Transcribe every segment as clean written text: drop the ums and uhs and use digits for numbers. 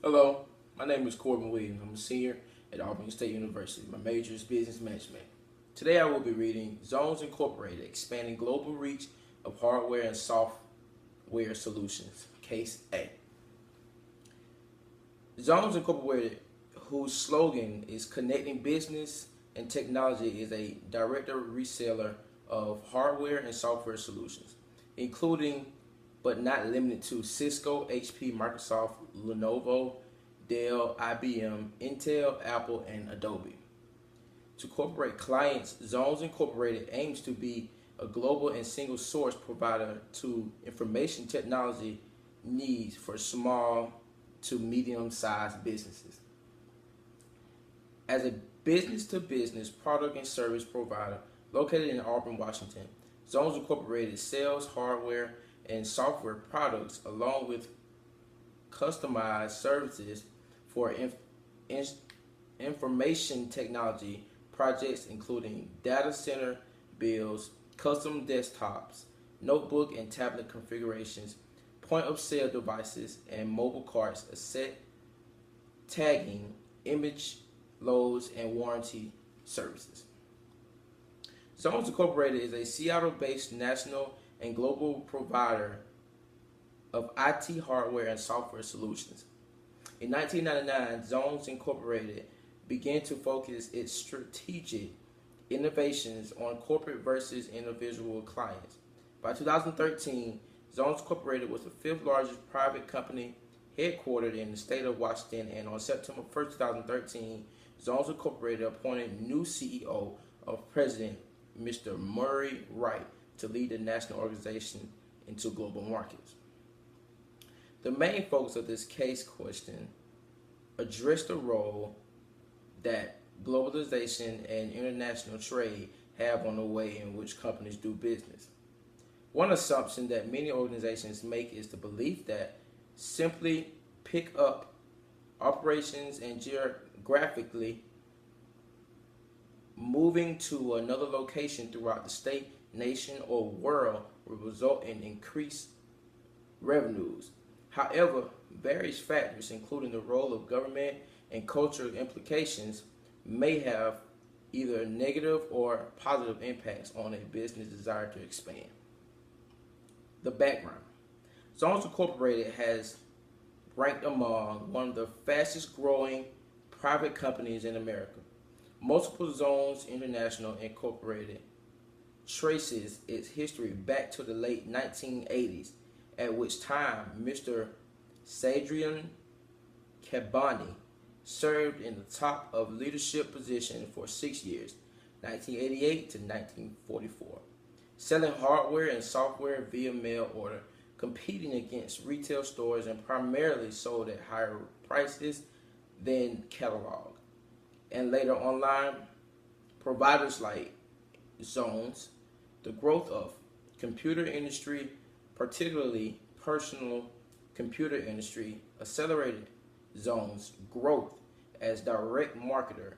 Hello, my name is Corbin Williams. I'm a senior at Albany State University. My major is business management. Today I will be reading Zones Incorporated, Expanding Global Reach of Hardware and Software Solutions, Case A. Zones Incorporated, whose slogan is Connecting Business and Technology, is a direct reseller of hardware and software solutions, including but not limited to Cisco, HP, Microsoft, Lenovo, Dell, IBM, Intel, Apple, and Adobe. To corporate clients, Zones Incorporated aims to be a global and single source provider to information technology needs for small to medium sized businesses. As a business to business product and service provider located in Auburn, Washington, Zones Incorporated sells hardware and software products along with customized services for information technology projects including data center builds, custom desktops, notebook and tablet configurations, point of sale devices, and mobile carts, asset tagging, image loads, and warranty services. Zones Incorporated is a Seattle-based national and global provider of IT hardware and software solutions. In 1999, Zones Incorporated began to focus its strategic innovations on corporate versus individual clients. By 2013, Zones Incorporated was the fifth largest private company headquartered in the state of Washington, and on September 1st, 2013, Zones Incorporated appointed new CEO of President Mr. Murray Wright to lead the national organization into global markets. The main focus of this case question addressed the role that globalization and international trade have on the way in which companies do business. One assumption that many organizations make is the belief that simply pick up operations and geographically moving to another location throughout the state, nation, or world will result in increased revenues. However, various factors, including the role of government and cultural implications, may have either negative or positive impacts on a business' desire to expand. The background. Zones Incorporated has ranked among one of the fastest growing private companies in America. Multiple Zones International Incorporated traces its history back to the late 1980s, at which time Mr. Sadrian Kabani served in the top of leadership position for 6 years, 1988 to 1944, selling hardware and software via mail order, competing against retail stores, and primarily sold at higher prices than catalog. And later online providers like Zones. The growth of computer industry, particularly personal computer industry, accelerated Zones' growth as direct marketer,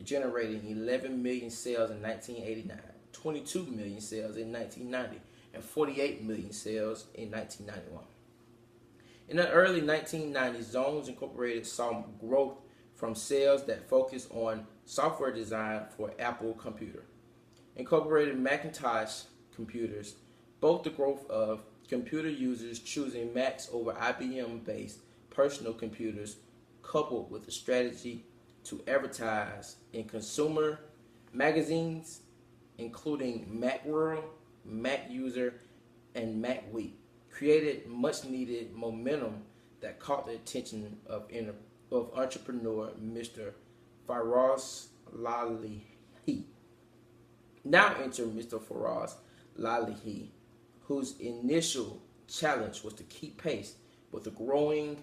generating 11 million sales in 1989, 22 million sales in 1990, and 48 million sales in 1991. In the early 1990s, Zones Incorporated saw growth from sales that focused on software design for Apple Computer. Incorporated Macintosh computers, both the growth of computer users choosing Macs over IBM-based personal computers, coupled with a strategy to advertise in consumer magazines, including Macworld, MacUser, and MacWeek, created much-needed momentum that caught the attention of entrepreneur Mr. Firas Lalihi. Now enter Mr. Firas Lalihi, whose initial challenge was to keep pace with the growing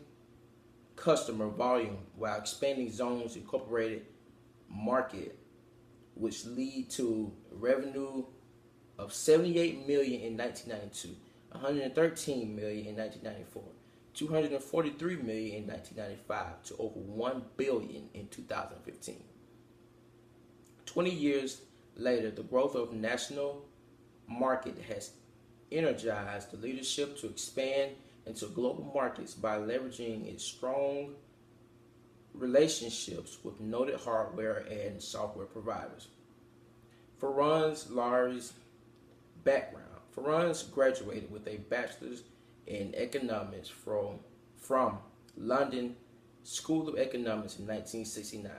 customer volume while expanding Zones Incorporated market, which lead to revenue of 78 million in 1992, 113 million in 1994, 243 million in 1995 to over 1 billion in 2015. 20 years later, the growth of national market has energized the leadership to expand into global markets by leveraging its strong relationships with noted hardware and software providers. Farhan Lari's background. Farhan graduated with a bachelor's in economics from London School of Economics in 1969.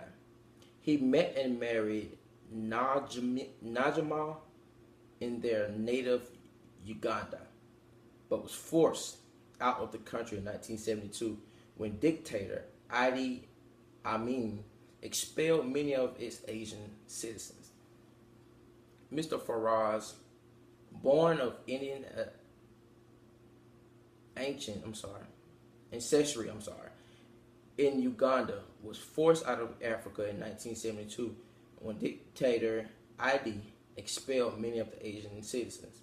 He met and married Najma in their native Uganda, but was forced out of the country in 1972 when dictator Idi Amin expelled many of its Asian citizens. Mr. Faraz, born of Indian ancestry, in Uganda, was forced out of Africa in 1972 when dictator Idi expelled many of the Asian citizens.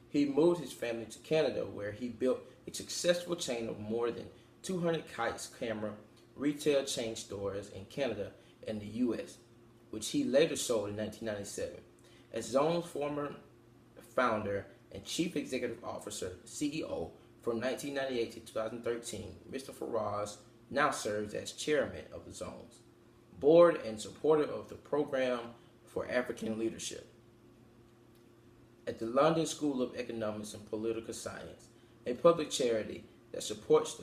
He moved his family to Canada, where he built a successful chain of more than 200 Kites camera retail chain stores in Canada and the U.S., which he later sold in 1997. As Zone's former founder and chief executive officer, CEO, from 1998 to 2013, Mr. Faraz now serves as chairman of the Zone's board and supporter of the Program for African Leadership at the London School of Economics and Political Science, a public charity that supports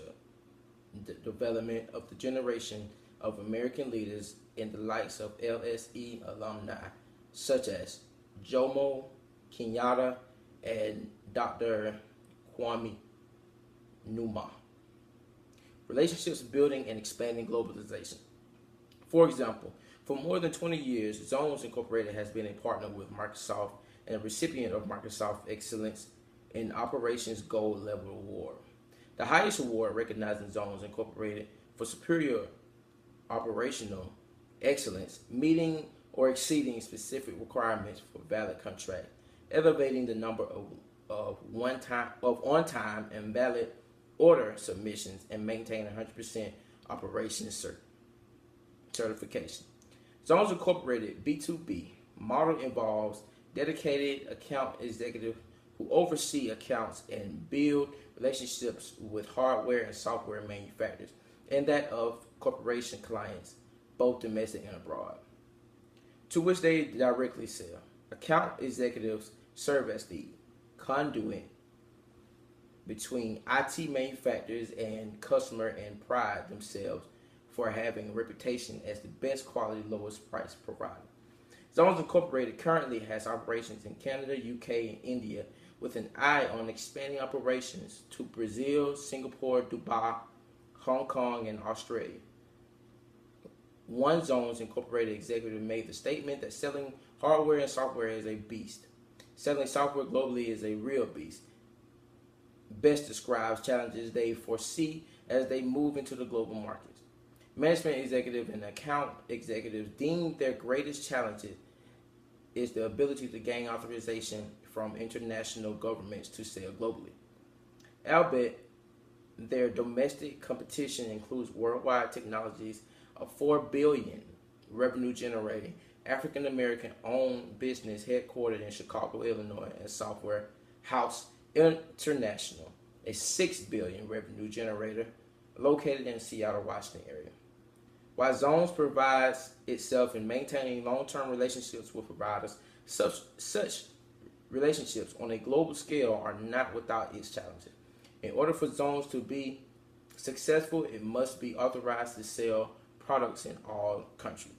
the development of the generation of American leaders in the likes of LSE alumni such as Jomo Kenyatta and Dr. Kwame Nkrumah. Relationships building and expanding globalization. For example, for more than 20 years, Zones Incorporated has been a partner with Microsoft and a recipient of Microsoft Excellence in Operations Gold Level Award, the highest award recognizing Zones Incorporated for superior operational excellence, meeting or exceeding specific requirements for valid contract, elevating the number of on-time and valid order submissions, and maintaining 100% operations certification. Zones Incorporated B2B model involves dedicated account executives who oversee accounts and build relationships with hardware and software manufacturers, and that of corporation clients, both domestic and abroad, to which they directly sell. Account executives serve as the conduit between IT manufacturers and customer and pride themselves for having a reputation as the best quality, lowest price provider. Zones Incorporated currently has operations in Canada, UK, and India, with an eye on expanding operations to Brazil, Singapore, Dubai, Hong Kong, and Australia. One Zones Incorporated executive made the statement that selling hardware and software is a beast. Selling software globally is a real beast. Best describes challenges they foresee as they move into the global markets. Management executives and account executives deem their greatest challenges is the ability to gain authorization from international governments to sell globally. Albeit, their domestic competition includes worldwide technologies of $4 billion revenue generating African American owned business headquartered in Chicago, Illinois, and Software House International, a $6 billion revenue generator located in Seattle, Washington area. While Zones provides itself in maintaining long-term relationships with providers, such relationships on a global scale are not without its challenges. In order for Zones to be successful, it must be authorized to sell products in all countries.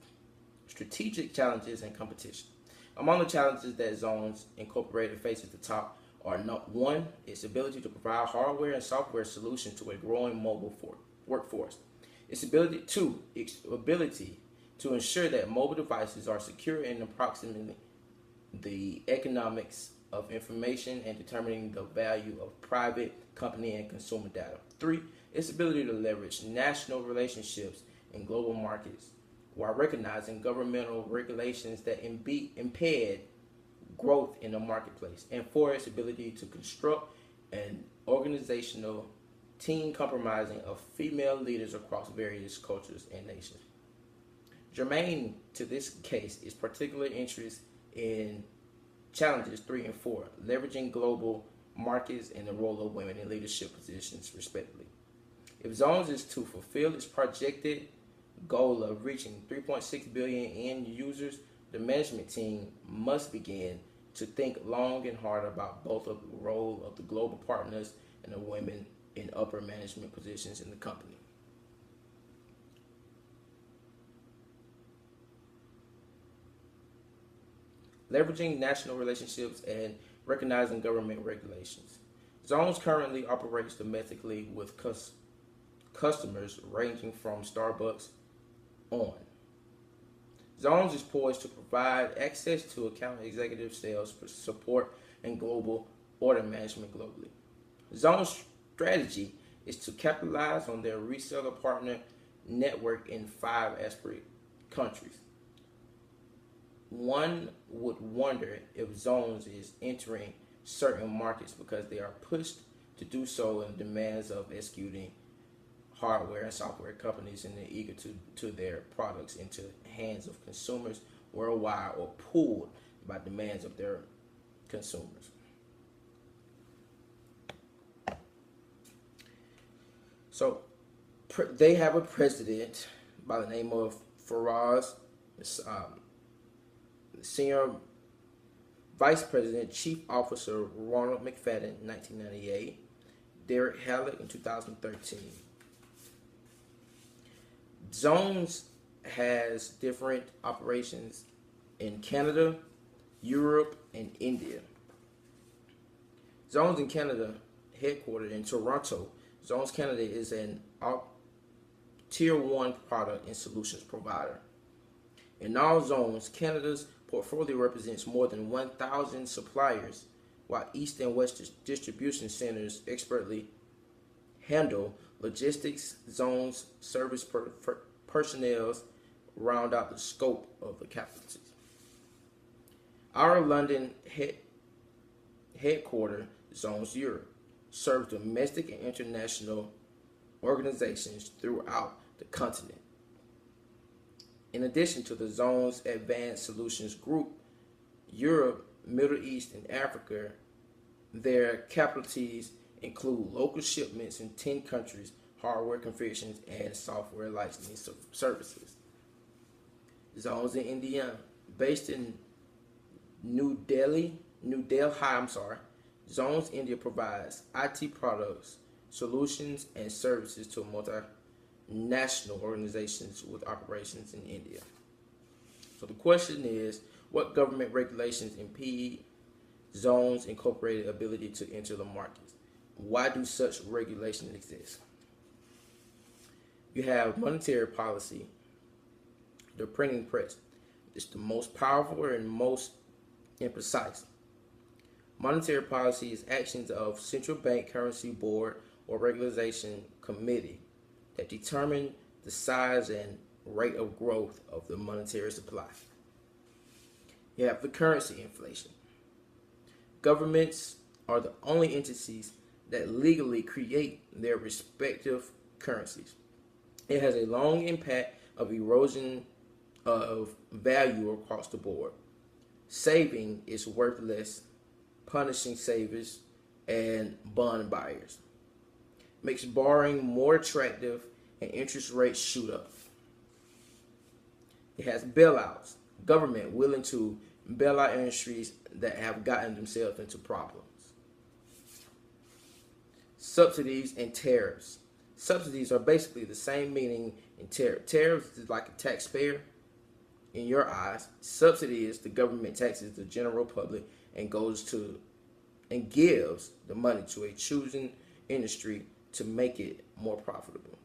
Strategic challenges and competition. Among the challenges that Zones Incorporated faces at the top are one, its ability to provide hardware and software solutions to a growing mobile workforce. Its ability to ensure that mobile devices are secure and approximately the economics of information and determining the value of private, company, and consumer data. 3, its ability to leverage national relationships in global markets while recognizing governmental regulations that impede growth in the marketplace. And 4, its ability to construct an organizational team comprising of female leaders across various cultures and nations. Germane to this case is particular interest in challenges 3 and 4, leveraging global markets and the role of women in leadership positions, respectively. If Zones is to fulfill its projected goal of reaching 3.6 billion end users, the management team must begin to think long and hard about both of the role of the global partners and the women in upper management positions in the company. Leveraging national relationships and recognizing government regulations. Zones currently operates domestically with customers ranging from Starbucks on. Zones is poised to provide access to account executive sales support and global order management globally. Zones' strategy is to capitalize on their reseller partner network in 5 aspirant countries. One would wonder if Zones is entering certain markets because they are pushed to do so in demands of executing hardware and software companies, and they're eager to their products into hands of consumers worldwide, or pulled by demands of their consumers. So they have a president by the name of Faraz, Senior Vice President, Chief Officer Ronald McFadden in 1998, Derek Halleck in 2013. Zones has different operations in Canada, Europe, and India. Zones in Canada, headquartered in Toronto, Zones Canada is an Tier 1 product and solutions provider. In all Zones, Canada's portfolio represents more than 1,000 suppliers, while East and West distribution centers expertly handle logistics. Zones service personnel round out the scope of the capacity. Our London headquarters, Zones Europe, serves domestic and international organizations throughout the continent. In addition to the Zones Advanced Solutions Group, Europe, Middle East, and Africa, their capabilities include local shipments in 10 countries, hardware configurations, and software licensing services. Zones in India, based in New Delhi, Zones India provides IT products, solutions, and services to multinational organizations with operations in India. So the question is, what government regulations impede Zones Incorporated ability to enter the markets? Why do such regulations exist? You have monetary policy, the printing press. It's the most powerful and most imprecise. Monetary policy is actions of central bank currency board or regulation committee that determine the size and rate of growth of the monetary supply. You have the currency inflation. Governments are the only entities that legally create their respective currencies. It has a long impact of erosion of value across the board. Saving is worth less, punishing savers and bond buyers. Makes borrowing more attractive and interest rates shoot up. It has bailouts. Government willing to bail out industries that have gotten themselves into problems. Subsidies and tariffs. Subsidies are basically the same meaning in tariff. Tariffs is like a taxpayer in your eyes. Subsidy is the government taxes the general public and goes to and gives the money to a chosen industry to make it more profitable.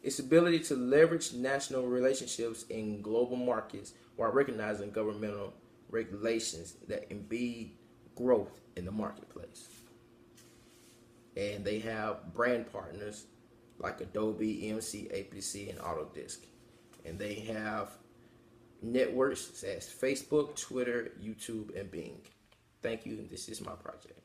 Its ability to leverage national relationships in global markets while recognizing governmental regulations that impede growth in the marketplace. And they have brand partners like Adobe, EMC, APC, and Autodesk. And they have networks such as Facebook, Twitter, YouTube, and Bing. Thank you. This is my project.